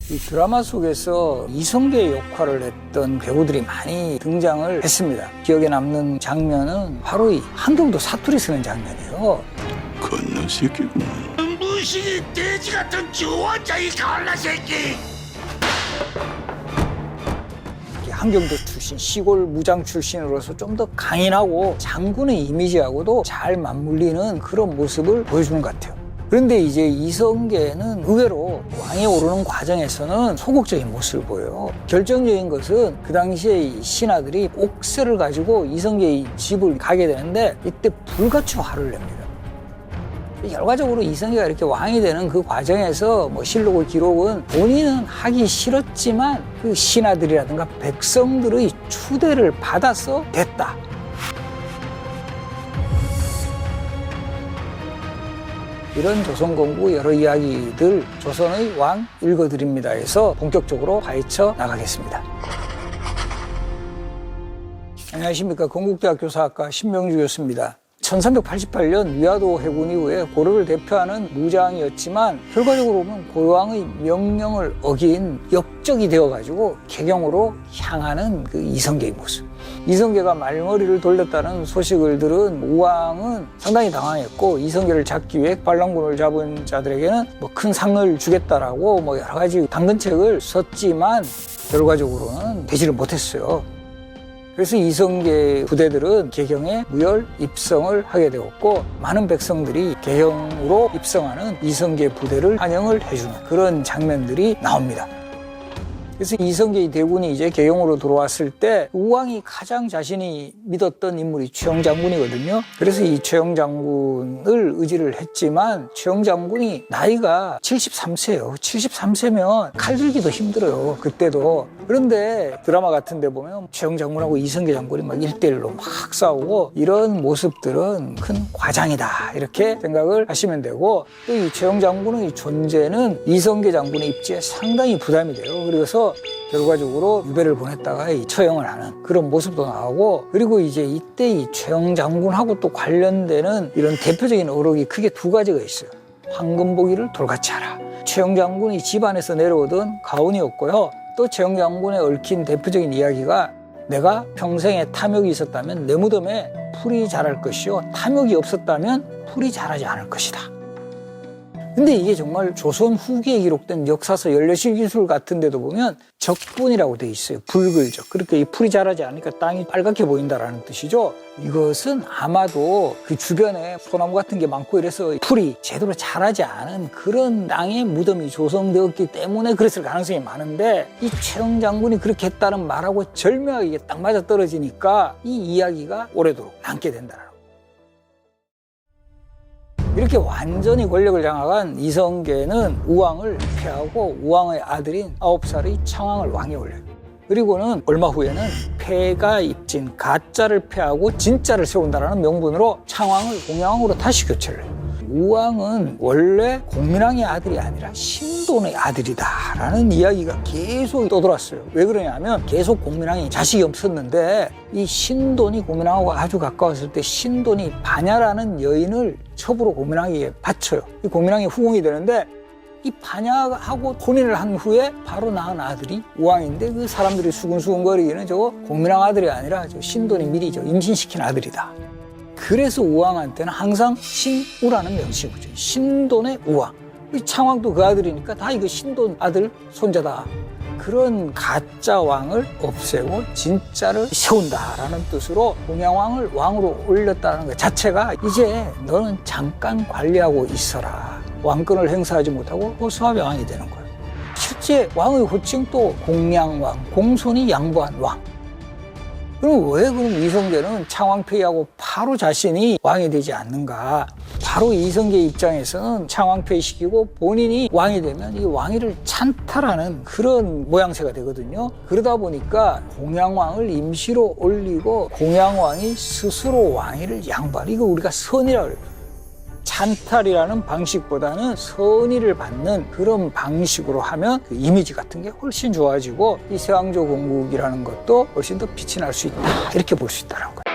이 드라마 속에서 이성계의 역할을 했던 배우들이 많이 등장을 했습니다. 기억에 남는 장면은 바로 이 한경도 사투리 쓰는 장면이에요. 건너 새끼구만. 무식이 돼지 같은 주원자이 갈라 새끼. 한경도 출신, 시골 무장 출신으로서 좀 더 강인하고 장군의 이미지하고도 잘 맞물리는 그런 모습을 보여주는 것 같아요. 그런데 이제 이성계는 의외로 왕에 오르는 과정에서는 소극적인 모습을 보여요. 결정적인 것은 그 당시에 이 신하들이 옥새를 가지고 이성계의 집을 가게 되는데 이때 불같이 화를 냅니다. 결과적으로 이성계가 이렇게 왕이 되는 그 과정에서 뭐 실록 기록은 본인은 하기 싫었지만 그 신하들이라든가 백성들의 추대를 받아서 됐다. 이런 조선건국 여러 이야기들 조선의 왕 읽어드립니다에서 본격적으로 파헤쳐 나가겠습니다. 안녕하십니까. 건국대학교 사학과 신명주 교수입니다. 1388년 위화도 해군 이후에 고려를 대표하는 무장이었지만 결과적으로 보면 고려왕의 명령을 어긴 역적이 되어가지고 개경으로 향하는 그 이성계의 모습. 이성계가 말머리를 돌렸다는 소식을 들은 우왕은 상당히 당황했고 이성계를 잡기 위해 반란군을 잡은 자들에게는 뭐 큰 상을 주겠다라고 뭐 여러 가지 당근책을 썼지만 결과적으로는 되지를 못했어요. 그래서 이성계 부대들은 개경에 무혈 입성을 하게 되었고 많은 백성들이 개경으로 입성하는 이성계 부대를 환영을 해주는 그런 장면들이 나옵니다. 그래서 이성계의 대군이 이제 개경으로 들어왔을 때 우왕이 가장 자신이 믿었던 인물이 최영 장군이거든요. 그래서 이 최영 장군을 의지를 했지만 최영 장군이 나이가 73세예요. 73세면 칼 들기도 힘들어요. 그때도. 그런데 드라마 같은 데 보면 최영 장군하고 이성계 장군이 막 1대1로 막 싸우고 이런 모습들은 큰 과장이다. 이렇게 생각을 하시면 되고 또 이 최영 장군의 존재는 이성계 장군의 입지에 상당히 부담이 돼요. 그래서 결과적으로 유배를 보냈다가 처형을 하는 그런 모습도 나오고 그리고 이제 이때 이 최영 장군하고 또 관련되는 이런 대표적인 어록이 크게 두 가지가 있어요. 황금보기를 돌같이 하라. 최영 장군이 집안에서 내려오던 가훈이었고요. 또 최영 장군에 얽힌 대표적인 이야기가 내가 평생에 탐욕이 있었다면 내 무덤에 풀이 자랄 것이요. 탐욕이 없었다면 풀이 자라지 않을 것이다. 근데 이게 정말 조선 후기에 기록된 역사서 연례실기술 같은 데도 보면 적분이라고 돼 있어요. 붉을적. 그렇게 이 풀이 자라지 않으니까 땅이 빨갛게 보인다라는 뜻이죠. 이것은 아마도 그 주변에 소나무 같은 게 많고 이래서 풀이 제대로 자라지 않은 그런 땅에 무덤이 조성되었기 때문에 그랬을 가능성이 많은데 이 최영 장군이 그렇게 했다는 말하고 절묘하게 이게 딱 맞아떨어지니까 이 이야기가 오래도록 남게 된다. 이렇게 완전히 권력을 장악한 이성계는 우왕을 폐하고 우왕의 아들인 9살의 창왕을 왕에 올려요. 그리고는 얼마 후에는 폐가 입진 가짜를 폐하고 진짜를 세운다는 명분으로 창왕을 공양왕으로 다시 교체를 해요. 우왕은 원래 공민왕의 아들이 아니라 신돈의 아들이다라는 이야기가 계속 떠돌았어요. 왜 그러냐면 계속 공민왕이 자식이 없었는데 이 신돈이 공민왕하고 아주 가까웠을 때 신돈이 반야라는 여인을 첩으로 공민왕에게 바쳐요. 이 공민왕이 후궁이 되는데 이 반야하고 혼인을 한 후에 바로 낳은 아들이 우왕인데 그 사람들이 수근수근거리기는 저거 공민왕 아들이 아니라 저 신돈이 미리 저 임신시킨 아들이다. 그래서 우왕한테는 항상 신우라는 명칭을 붙여요. 신돈의 우왕. 창왕도 그 아들이니까 다 이거 신돈 아들 손자다. 그런 가짜 왕을 없애고 진짜를 세운다라는 뜻으로 공양왕을 왕으로 올렸다는 것 자체가 이제 너는 잠깐 관리하고 있어라. 왕권을 행사하지 못하고 호수아비 왕이 되는 거예요. 실제 왕의 호칭도 공양왕, 공손히 양보한 왕. 그럼 왜 그럼 이성계는 창왕 폐위하고 바로 자신이 왕이 되지 않는가? 바로 이성계 입장에서는 창왕 폐위시키고 본인이 왕이 되면 이 왕위를 찬탈하는 그런 모양새가 되거든요. 그러다 보니까 공양왕을 임시로 올리고 공양왕이 스스로 왕위를 양보하는 이거 우리가 선이라고 그래요. 찬탈이라는 방식보다는 선의를 받는 그런 방식으로 하면 그 이미지 같은 게 훨씬 좋아지고 이 세왕조 건국이라는 것도 훨씬 더 빛이 날 수 있다 이렇게 볼 수 있다는 거예요.